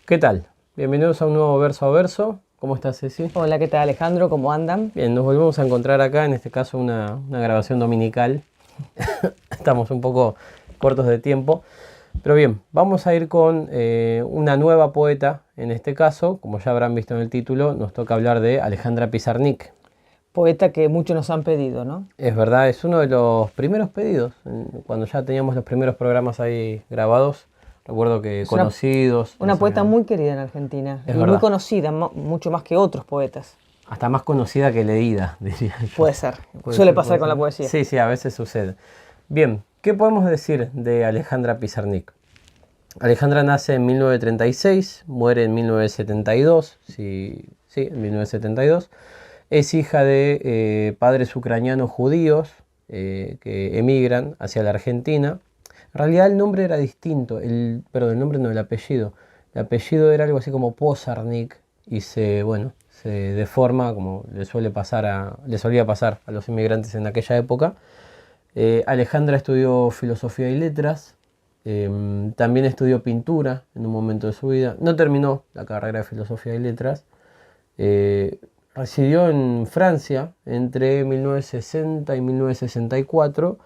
¿Qué tal? Bienvenidos a un nuevo Verso a Verso. ¿Cómo estás, Ceci? Hola, ¿qué tal, Alejandro? ¿Cómo andan? Bien, nos volvemos a encontrar acá, en este caso una grabación dominical. Estamos un poco cortos de tiempo. Pero bien, vamos a ir con una nueva poeta. En este caso, como ya habrán visto en el título, nos toca hablar de Alejandra Pizarnik. Poeta que muchos nos han pedido, ¿no? Es verdad, es uno de los primeros pedidos. Cuando ya teníamos los primeros programas ahí grabados, recuerdo que Es conocidos. una nos poeta habían- muy querida en Argentina Es y verdad. muy conocida, mucho más que otros poetas. Hasta más conocida que leída, diría yo. Puede ser, Puede suele ser, pasar puede con la ser. poesía. Sí, sí, a veces sucede. Bien, ¿qué podemos decir de Alejandra Pizarnik? Alejandra nace en 1936, muere en 1972, sí, en 1972. Es hija de padres ucranianos judíos que emigran hacia la Argentina. En realidad el nombre era distinto, perdón, el nombre no, el apellido. El apellido era algo así como Pozarnik y se deforma como le solía pasar a los inmigrantes en aquella época. Alejandra estudió filosofía y letras, también estudió pintura en un momento de su vida. No terminó la carrera de filosofía y letras. Eh, Residió en Francia entre 1960 y 1964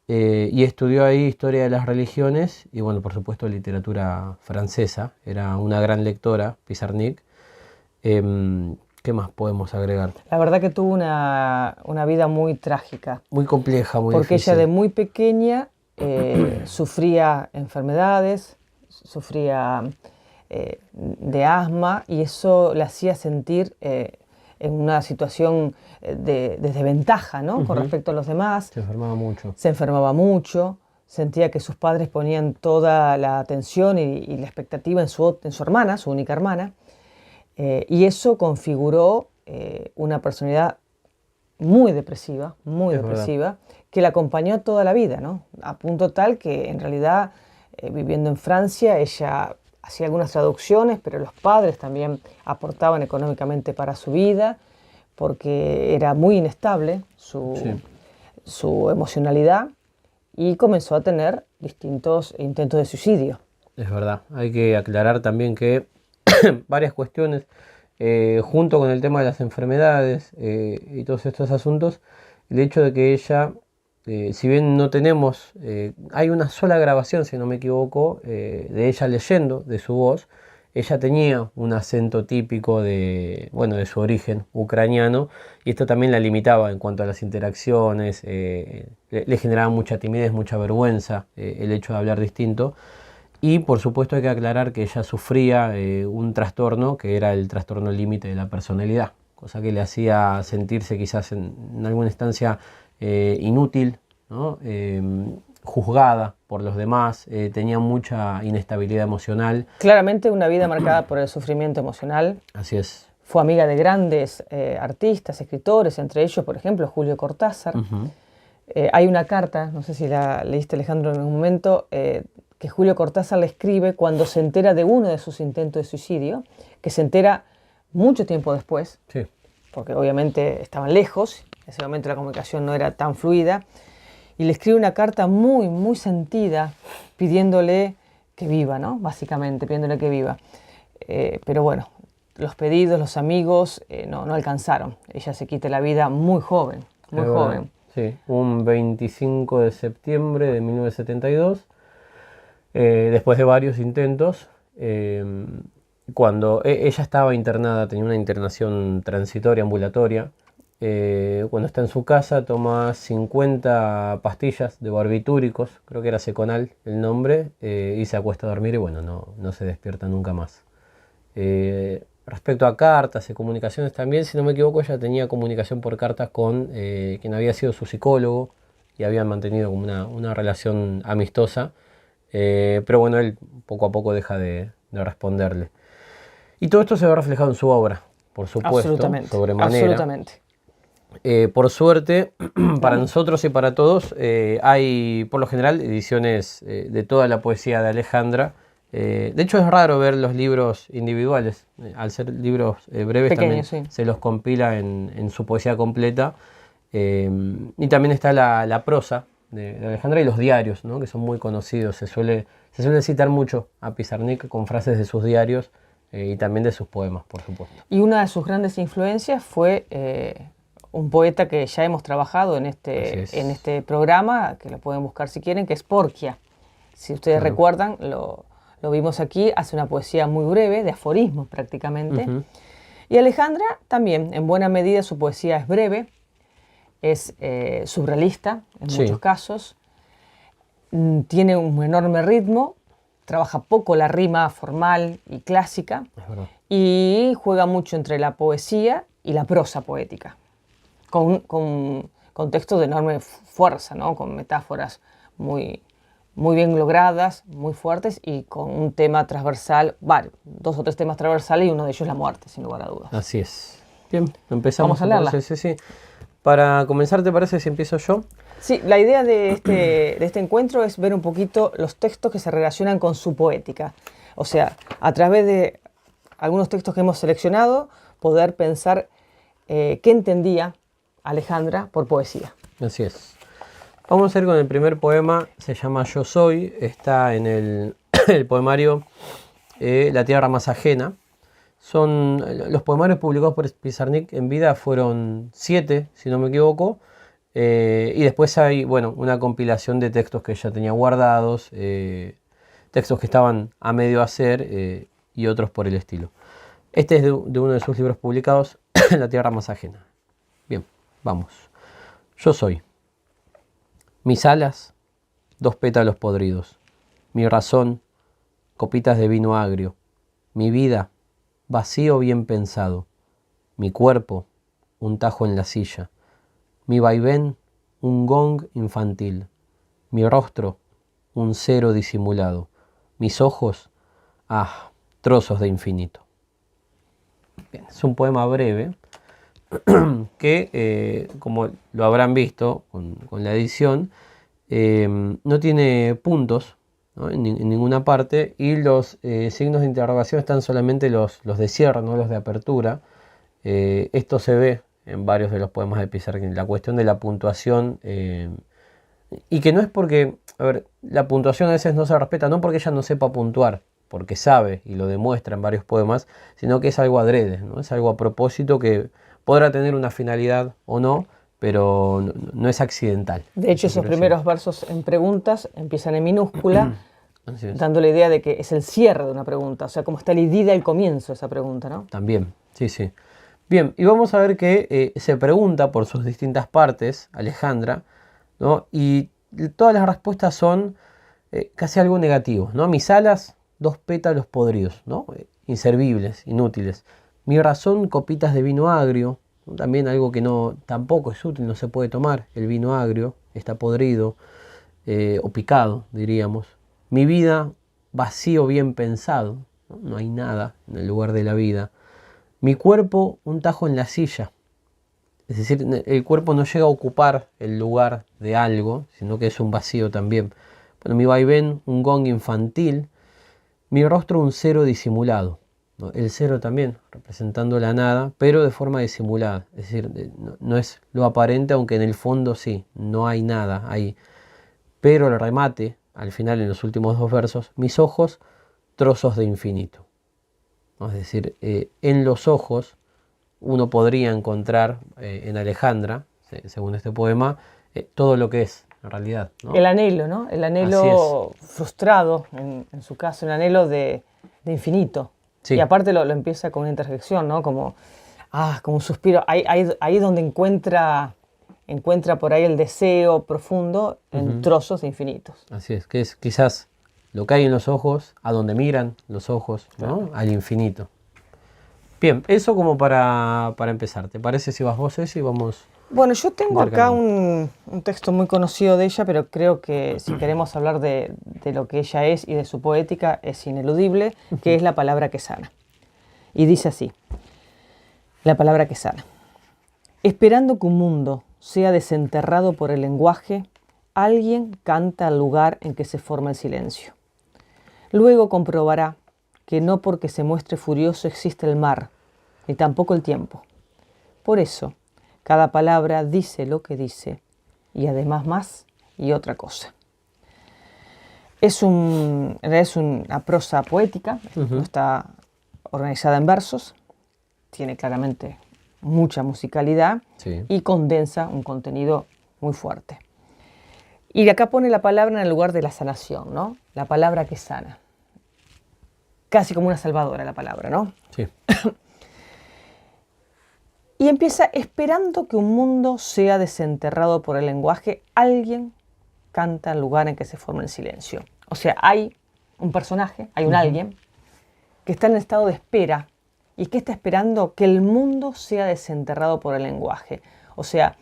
y estudió ahí historia de las religiones y bueno, por supuesto literatura francesa. Era una gran lectora, Pizarnik. ¿Qué más podemos agregar? La verdad que tuvo una vida muy trágica, Muy compleja, muy porque ella difícil. de muy pequeña sufría enfermedades, sufría de asma y eso la hacía sentir en una situación de desventaja, ¿no? Con respecto a los demás. Se enfermaba mucho. Se enfermaba mucho, sentía que sus padres ponían toda la atención y la expectativa en su hermana, su única hermana, y eso configuró una personalidad muy depresiva, que la acompañó toda la vida, ¿no? A punto tal que en realidad, viviendo en Francia, ella hacía algunas traducciones, pero los padres también aportaban económicamente para su vida, porque era muy inestable su emocionalidad y comenzó a tener distintos intentos de suicidio. Es verdad, hay que aclarar también que varias cuestiones, junto con el tema de las enfermedades y todos estos asuntos, el hecho de que ella, si bien no tenemos, hay una sola grabación, si no me equivoco, de ella leyendo, de su voz. Ella tenía un acento típico de su origen ucraniano y esto también la limitaba en cuanto a las interacciones, le generaba mucha timidez, mucha vergüenza el hecho de hablar distinto. Y por supuesto hay que aclarar que ella sufría un trastorno que era el trastorno límite de la personalidad, cosa que le hacía sentirse quizás en alguna instancia inútil, ¿no? Juzgada por los demás, tenía mucha inestabilidad emocional. Claramente una vida marcada por el sufrimiento emocional. Así es. Fue amiga de grandes artistas, escritores, entre ellos, por ejemplo, Julio Cortázar. Hay una carta, no sé si la leíste, Alejandro, en algún momento, que Julio Cortázar le escribe cuando se entera de uno de sus intentos de suicidio, que se entera mucho tiempo después, Sí. porque obviamente estaban lejos, en ese momento la comunicación no era tan fluida, y le escribe una carta muy, muy sentida, pidiéndole que viva, ¿no? Básicamente, pidiéndole que viva. Pero bueno, los pedidos, los amigos, no alcanzaron. Ella se quita la vida muy joven, muy joven. Sí, un 25 de septiembre de 1972, después de varios intentos, cuando ella estaba internada, tenía una internación transitoria, ambulatoria. Cuando está en su casa toma 50 pastillas de barbitúricos, creo que era Seconal el nombre, y se acuesta a dormir y bueno, no se despierta nunca más. Respecto a cartas y comunicaciones también, si no me equivoco, ella tenía comunicación por cartas con quien había sido su psicólogo y habían mantenido como una relación amistosa, pero bueno, él poco a poco deja de responderle. Y todo esto se ve reflejado en su obra, por supuesto, sobremanera. Absolutamente. Por suerte, para nosotros y para todos, hay por lo general ediciones de toda la poesía de Alejandra. De hecho es raro ver los libros individuales, al ser libros breves Pequeños, también sí. se los compila en su poesía completa. Y también está la prosa de Alejandra y los diarios, ¿no? Que son muy conocidos, se suele se suele citar mucho a Pizarnik con frases de sus diarios y también de sus poemas, por supuesto. Y una de sus grandes influencias fue un poeta que ya hemos trabajado en este programa, que lo pueden buscar si quieren, que es Porquia. Si ustedes recuerdan, lo vimos aquí, hace una poesía muy breve, de aforismos prácticamente. Y Alejandra también, en buena medida, su poesía es breve, es surrealista en muchos casos, tiene un enorme ritmo, trabaja poco la rima formal y clásica y juega mucho entre la poesía y la prosa poética, con textos de enorme fuerza, ¿no? Con metáforas muy bien logradas, muy fuertes y con un tema transversal, dos o tres temas transversales y uno de ellos la muerte, sin lugar a dudas. Así es. Bien, empezamos. Vamos a leerla. Sí. Para comenzar, ¿te parece si empiezo yo? Sí, la idea de este encuentro es ver un poquito los textos que se relacionan con su poética. O sea, a través de algunos textos que hemos seleccionado, poder pensar qué entendía Alejandra por poesía. Así es. Vamos a ir con el primer poema, se llama Yo Soy, está en el poemario La Tierra Más Ajena. Los poemarios publicados por Pizarnik en vida fueron 7, si no me equivoco, y después hay una compilación de textos que ella tenía guardados, textos que estaban a medio hacer y otros por el estilo. Este es de uno de sus libros publicados, La Tierra Más Ajena. Bien, vamos. Yo soy. Mis alas, 2 pétalos podridos. Mi razón, copitas de vino agrio. Mi vida, vacío bien pensado. Mi cuerpo, un tajo en la silla. Mi vaivén, un gong infantil. Mi rostro, un cero disimulado. Mis ojos, trozos de infinito. Bien, es un poema breve que, como lo habrán visto con la edición, no tiene puntos, ¿no? en ninguna parte, y los signos de interrogación están solamente los de cierre, no los de apertura. Esto se ve en varios de los poemas de Pizarnik, la cuestión de la puntuación, y que no es porque, la puntuación a veces no se respeta, no porque ella no sepa puntuar, porque sabe y lo demuestra en varios poemas, sino que es algo adrede, ¿no? Es algo a propósito que podrá tener una finalidad o no, pero no es accidental. De hecho, esos primeros versos en preguntas empiezan en minúscula, dando la idea de que es el cierre de una pregunta, o sea, como está lidida el comienzo de esa pregunta, ¿no? También, sí. Bien, y vamos a ver que se pregunta por sus distintas partes, Alejandra, ¿no? Y todas las respuestas son casi algo negativo, ¿no? Mis alas, 2 pétalos podridos, ¿no? Inservibles, inútiles. Mi razón, copitas de vino agrio, ¿no? También algo que tampoco es útil, no se puede tomar. El vino agrio está podrido o picado, diríamos. Mi vida, vacío bien pensado, ¿no? No hay nada en el lugar de la vida. Mi cuerpo, un tajo en la silla. Es decir, el cuerpo no llega a ocupar el lugar de algo, sino que es un vacío también. Bueno, mi vaivén, un gong infantil. Mi rostro, un cero disimulado, ¿no? El cero también, representando la nada, pero de forma disimulada. Es decir, no es lo aparente, aunque en el fondo sí, no hay nada ahí. Pero el remate, al final, en los últimos 2 versos, mis ojos, trozos de infinito, ¿no? Es decir, en los ojos uno podría encontrar en Alejandra, según este poema, todo lo que es en realidad, ¿no? El anhelo, ¿no? El anhelo frustrado, en su caso, el anhelo de infinito. Sí. Y aparte lo empieza con una interjección, ¿no? Como un suspiro. Ahí donde encuentra por ahí el deseo profundo en trozos de infinitos. Así es, que es quizás lo que hay en los ojos, a donde miran los ojos, ¿no? Claro. Al infinito. Bien, eso como para empezar. ¿Te parece si vas vos, Ceci, y vamos? Bueno, yo tengo acá un texto muy conocido de ella, pero creo que si queremos hablar de lo que ella es y de su poética, es ineludible, que es la palabra que sana. Y dice así, la palabra que sana. Esperando que un mundo sea desenterrado por el lenguaje, alguien canta al lugar en que se forma el silencio. Luego comprobará que no porque se muestre furioso existe el mar, ni tampoco el tiempo. Por eso, cada palabra dice lo que dice, y además más y otra cosa. En realidad es una prosa poética, no está organizada en versos, tiene claramente mucha musicalidad y condensa un contenido muy fuerte. Y de acá pone la palabra en el lugar de la sanación, ¿no? La palabra que sana. Casi como una salvadora la palabra, ¿no? Sí. Y empieza esperando que un mundo sea desenterrado por el lenguaje. Alguien canta en el lugar en que se forma el silencio. O sea, hay un personaje, hay un alguien que está en estado de espera. ¿Y que está esperando? Que el mundo sea desenterrado por el lenguaje. O sea,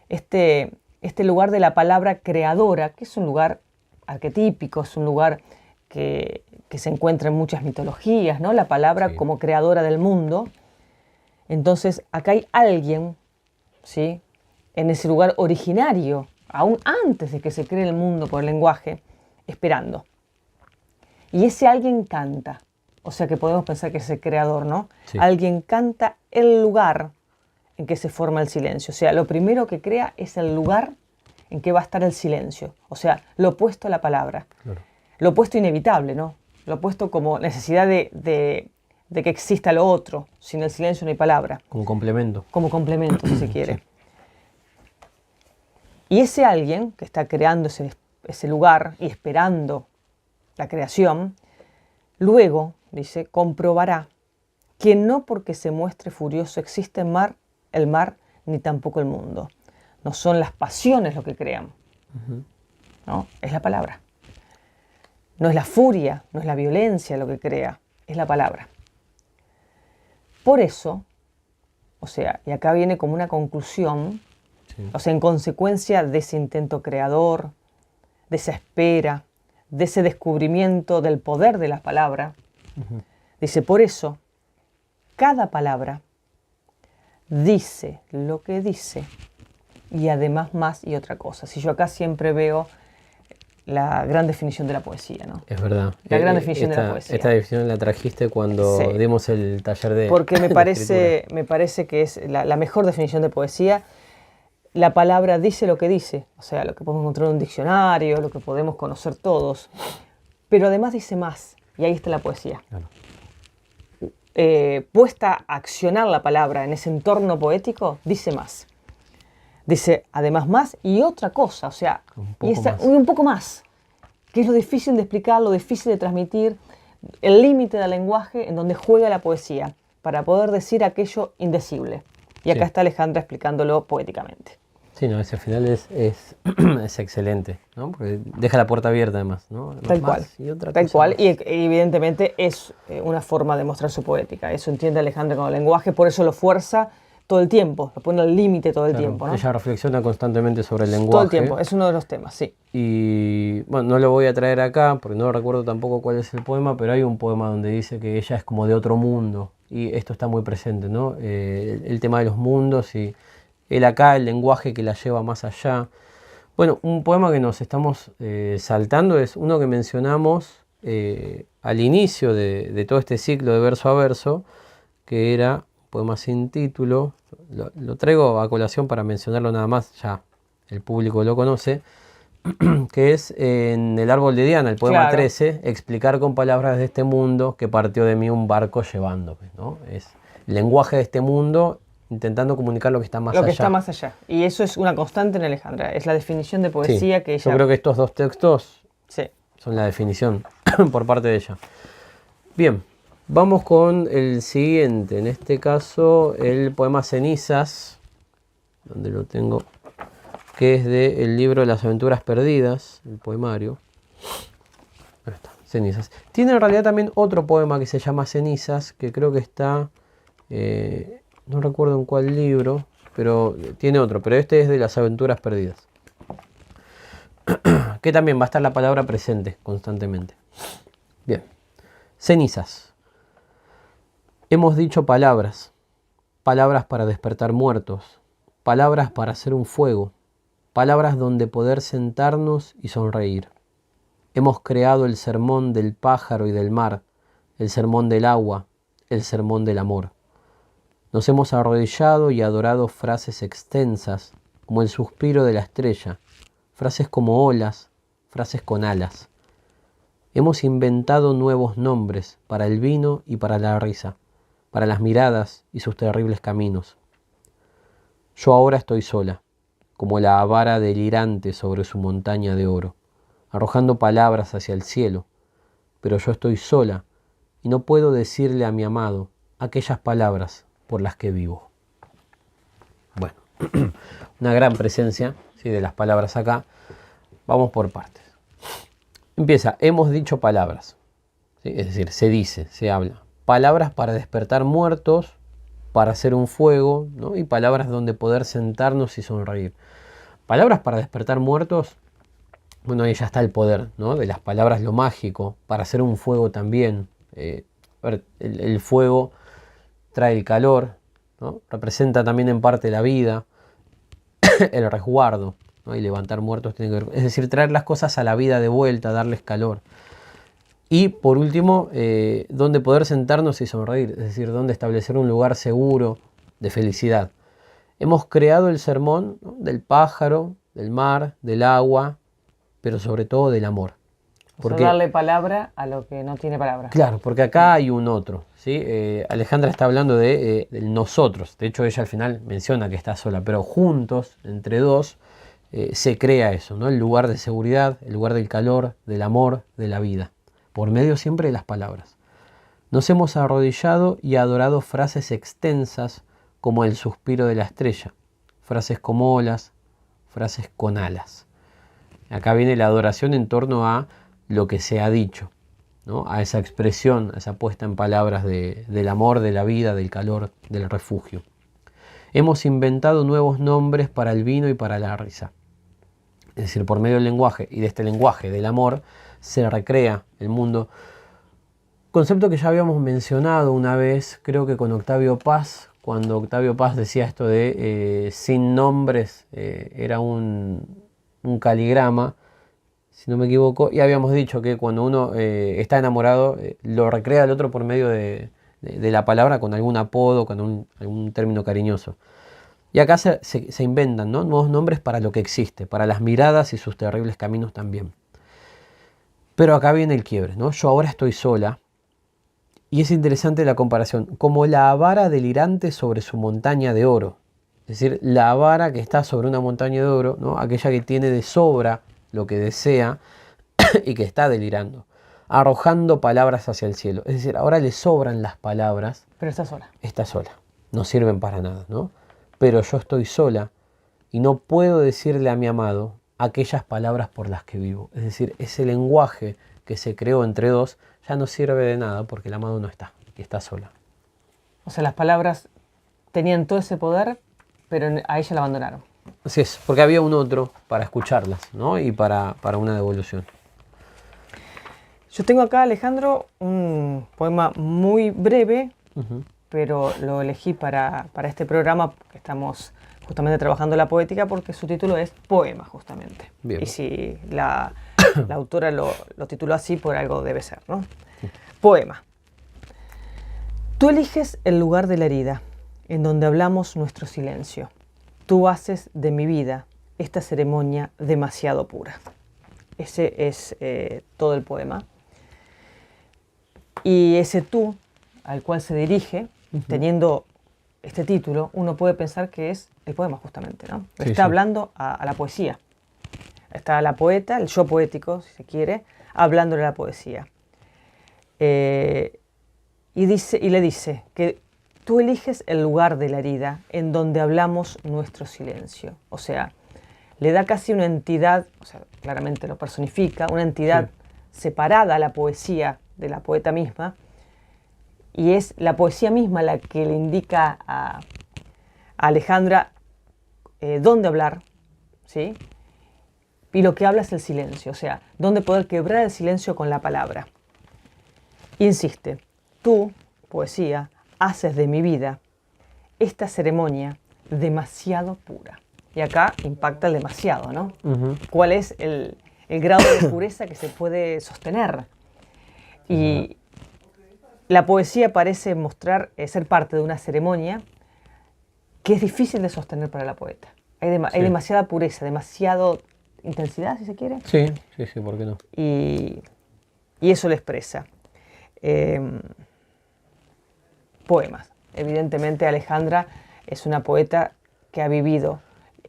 este lugar de la palabra creadora, que es un lugar arquetípico, es un lugar que se encuentra en muchas mitologías, ¿no? La palabra como creadora del mundo. Entonces, acá hay alguien, ¿sí?, en ese lugar originario, aún antes de que se cree el mundo por el lenguaje, esperando. Y ese alguien canta. O sea que podemos pensar que es el creador, ¿no? Sí. Alguien canta el lugar en que se forma el silencio. O sea, lo primero que crea es el lugar en que va a estar el silencio. O sea, lo opuesto a la palabra. Claro. Lo opuesto inevitable, ¿no? Lo opuesto como necesidad de que exista lo otro. Sin el silencio no hay palabra. Como complemento. Como complemento, si se quiere. Sí. Y ese alguien que está creando ese lugar y esperando la creación, luego, dice, comprobará que no porque se muestre furioso existe el mar, ni tampoco el mundo. No son las pasiones lo que crean, ¿no? Es la palabra. No es la furia, no es la violencia lo que crea, es la palabra. Por eso, o sea, y acá viene como una conclusión, o sea, en consecuencia de ese intento creador, de esa espera, de ese descubrimiento del poder de la palabra, dice, por eso, cada palabra dice lo que dice y además más y otra cosa. Si yo acá siempre veo la gran definición de la poesía, ¿no? Es verdad. La gran definición de la poesía. Esta definición la trajiste cuando dimos el taller de porque me parece que es la mejor definición de poesía. La palabra dice lo que dice, o sea, lo que podemos encontrar en un diccionario, lo que podemos conocer todos, pero además dice más, y ahí está la poesía. Claro. Puesta a accionar la palabra en ese entorno poético, dice más. Dice además más y otra cosa, o sea, un poco más, que es lo difícil de explicar, lo difícil de transmitir, el límite del lenguaje en donde juega la poesía, para poder decir aquello indecible. Y acá está Alejandra explicándolo poéticamente. Sí, no, ese final es excelente, ¿no? Porque deja la puerta abierta además, ¿no? Tal cual, y evidentemente es una forma de mostrar su poética. Eso entiende Alejandra con el lenguaje, por eso lo fuerza todo el tiempo, lo pone al límite todo el tiempo, ¿no? Ella reflexiona constantemente sobre el lenguaje. Todo el tiempo, es uno de los temas, sí. Y bueno, no lo voy a traer acá, porque no recuerdo tampoco cuál es el poema, pero hay un poema donde dice que ella es como de otro mundo, y esto está muy presente, ¿no? El tema de los mundos y él acá, el lenguaje que la lleva más allá. Bueno, un poema que nos estamos saltando es uno que mencionamos al inicio de todo este ciclo de verso a verso, que era un poema sin título. Lo traigo a colación para mencionarlo nada más, ya el público lo conoce, que es en El árbol de Diana, el poema 13, explicar con palabras de este mundo que partió de mí un barco llevándome, ¿no? Es el lenguaje de este mundo intentando comunicar lo que está más allá. Lo que está más allá. Y eso es una constante en Alejandra. Es la definición de poesía que ella... Yo creo que estos dos textos son la definición por parte de ella. Bien, vamos con el siguiente. En este caso, el poema Cenizas, donde lo tengo, que es del libro de las aventuras perdidas, el poemario. Ahí está, Cenizas. Tiene en realidad también otro poema que se llama Cenizas, que creo que está... no recuerdo en cuál libro, pero tiene otro, pero este es de las aventuras perdidas. Que también va a estar la palabra presente constantemente. Bien. Cenizas. Hemos dicho palabras. Palabras para despertar muertos. Palabras para hacer un fuego. Palabras donde poder sentarnos y sonreír. Hemos creado el sermón del pájaro y del mar. El sermón del agua. El sermón del amor. Nos hemos arrodillado y adorado frases extensas, como el suspiro de la estrella, frases como olas, frases con alas. Hemos inventado nuevos nombres para el vino y para la risa, para las miradas y sus terribles caminos. Yo ahora estoy sola, como la vara delirante sobre su montaña de oro, arrojando palabras hacia el cielo, pero yo estoy sola y no puedo decirle a mi amado aquellas palabras por las que vivo. Bueno, una gran presencia, ¿sí?, de las palabras acá. Vamos por partes. Empieza, hemos dicho palabras, ¿sí? Es decir, se dice, se habla. Palabras para despertar muertos, para hacer un fuego, ¿no? Y palabras donde poder sentarnos y sonreír. Palabras para despertar muertos, bueno, ahí ya está el poder, ¿no?, de las palabras, lo mágico, para hacer un fuego también. A ver, el fuego trae el calor, ¿no? Representa también en parte la vida, el resguardo, ¿no? Y levantar muertos tiene que ver, es decir, traer las cosas a la vida de vuelta, darles calor. Y por último, donde poder sentarnos y sonreír, es decir, donde establecer un lugar seguro de felicidad. Hemos creado el sermón, ¿no?, del pájaro, del mar, del agua, pero sobre todo del amor. Porque, o sea, darle palabra a lo que no tiene palabra. Claro, porque acá hay un otro, ¿sí? Alejandra está hablando de nosotros. De hecho, ella al final menciona que está sola, pero juntos, entre dos, se crea eso, ¿no? El lugar de seguridad, el lugar del calor, del amor, de la vida. Por medio siempre de las palabras. Nos hemos arrodillado y adorado frases extensas como el suspiro de la estrella, frases como olas, frases con alas. Acá viene la adoración en torno a lo que se ha dicho, ¿no?, a esa expresión, a esa puesta en palabras del amor, de la vida, del calor, del refugio. Hemos inventado nuevos nombres para el vino y para la risa. Es decir, por medio del lenguaje, y de este lenguaje del amor, se recrea el mundo. Concepto que ya habíamos mencionado una vez, creo que con Octavio Paz, cuando Octavio Paz decía esto de sin nombres, era un caligrama, si no me equivoco, y habíamos dicho que cuando uno está enamorado, lo recrea al otro por medio de la palabra, con algún apodo, con algún término cariñoso. Y acá se inventan, ¿no?, nuevos nombres para lo que existe, para las miradas y sus terribles caminos también. Pero acá viene el quiebre, ¿no? Yo ahora estoy sola, y es interesante la comparación, como la vara delirante sobre su montaña de oro. Es decir, la vara que está sobre una montaña de oro, ¿no?, aquella que tiene de sobra lo que desea y que está delirando, arrojando palabras hacia el cielo. Es decir, ahora le sobran las palabras. Pero está sola. Está sola. No sirven para nada, ¿no? Pero yo estoy sola y no puedo decirle a mi amado aquellas palabras por las que vivo. Es decir, ese lenguaje que se creó entre dos ya no sirve de nada porque el amado no está y está sola. O sea, las palabras tenían todo ese poder, pero a ella la abandonaron. Así es, porque había un otro para escucharlas, ¿no?, y para una devolución. Yo tengo acá, Alejandro, un poema muy breve, pero lo elegí para este programa, que estamos justamente trabajando la poética, porque su título es Poema, justamente. Bien. Y si la autora lo tituló así, por algo debe ser, ¿no? Poema. Tú eliges el lugar de la herida, en donde hablamos nuestro silencio. Tú haces de mi vida esta ceremonia demasiado pura. Ese es todo el poema. Y ese tú, al cual se dirige, teniendo este título, uno puede pensar que es el poema justamente, ¿no? Sí, está hablando a la poesía. Está la poeta, el yo poético, si se quiere, hablándole a la poesía. Y le dice que tú eliges el lugar de la herida en donde hablamos nuestro silencio. O sea, le da casi una entidad, o sea, claramente lo personifica, una entidad separada a la poesía de la poeta misma, y es la poesía misma la que le indica a Alejandra dónde hablar, ¿sí? Y lo que habla es el silencio, o sea, dónde poder quebrar el silencio con la palabra. Insiste, tú, poesía, haces de mi vida esta ceremonia demasiado pura. Y acá impacta el demasiado, ¿no? ¿Cuál es el grado de pureza que se puede sostener? Y la poesía parece mostrar, ser parte de una ceremonia que es difícil de sostener para la poeta. Hay demasiada pureza, demasiada intensidad, si se quiere. Sí, ¿por qué no? Y y eso le expresa. Poemas. Evidentemente Alejandra es una poeta que ha vivido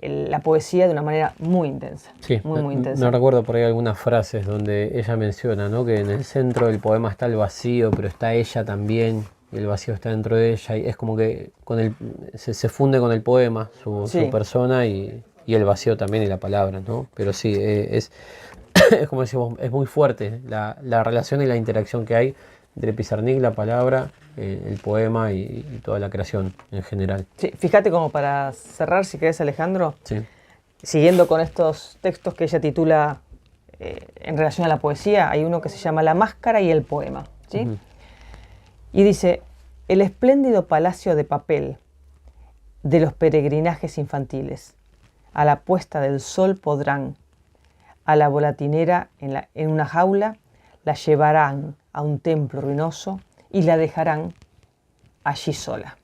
la poesía de una manera muy intensa. Sí, muy intensa. no recuerdo por ahí algunas frases donde ella menciona, ¿no?, que en el centro del poema está el vacío, pero está ella también, y el vacío está dentro de ella, y es como que se funde con el poema, su persona y el vacío también y la palabra, ¿no? Pero sí, es como decimos, es muy fuerte la relación y la interacción que hay entre Pizarnik, la palabra, el poema y toda la creación en general. Sí, fíjate, como para cerrar, si querés, Alejandro, Sí. Siguiendo con estos textos que ella titula en relación a la poesía, hay uno que se llama La máscara y el poema, ¿sí? Uh-huh. Y dice: el espléndido palacio de papel de los peregrinajes infantiles, a la puesta del sol podrán, a la volatinera en una jaula, la llevarán a un templo ruinoso y la dejarán allí sola.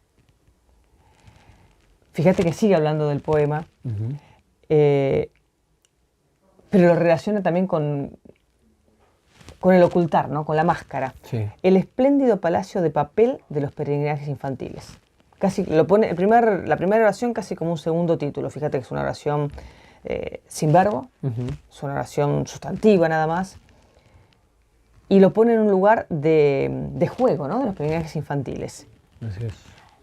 Fíjate que sigue hablando del poema, Uh-huh. pero lo relaciona también con el ocultar, ¿no? Con la máscara. Sí. El espléndido palacio de papel de los peregrinajes infantiles. Casi lo pone la primera oración casi como un segundo título. Fíjate que es una oración sin verbo, Uh-huh. es una oración sustantiva nada más. Y lo pone en un lugar de juego, ¿no? De los peregrinajes infantiles. Así es.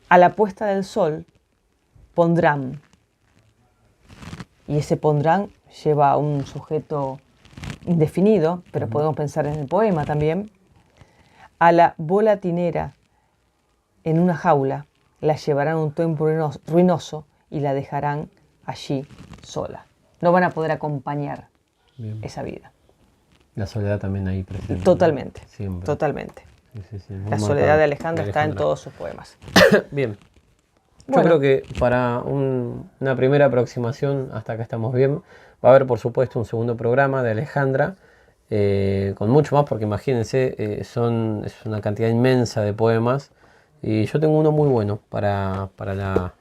A la puesta del sol pondrán. Y ese pondrán lleva a un sujeto indefinido, pero podemos pensar en el poema también. A la volatinera en una jaula la llevarán a un templo ruinoso y la dejarán allí sola. No van a poder acompañar esa vida. La soledad también ahí presente. Totalmente, Siempre. totalmente. Sí, La soledad de Alejandra está en todos sus poemas. Bien. Yo Bueno. creo que para una primera aproximación, hasta acá estamos bien. Va a haber, por supuesto, un segundo programa de Alejandra, con mucho más, porque imagínense, es una cantidad inmensa de poemas. Y yo tengo uno muy bueno para la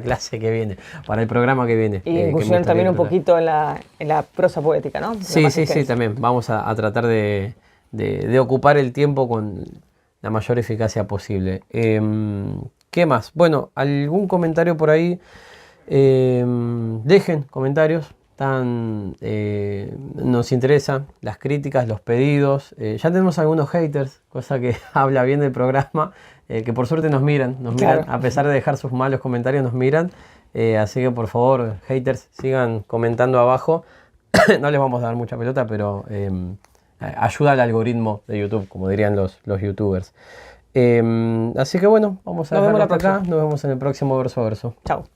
clase que viene, para el programa que viene. Y incursionar también un poquito en la prosa poética, ¿no? Sí, también. Vamos a tratar de ocupar el tiempo con la mayor eficacia posible. ¿Qué más? Bueno, algún comentario por ahí. Dejen comentarios. Nos interesan las críticas, los pedidos. Ya tenemos algunos haters, cosa que habla bien del programa, que por suerte nos miran, Claro. a pesar de dejar sus malos comentarios, nos miran. Así que por favor, haters, sigan comentando abajo. No les vamos a dar mucha pelota, pero ayuda al algoritmo de YouTube, como dirían los youtubers. Así que bueno, vamos a dejarlo hasta acá. Nos vemos en el próximo verso a verso. Chao.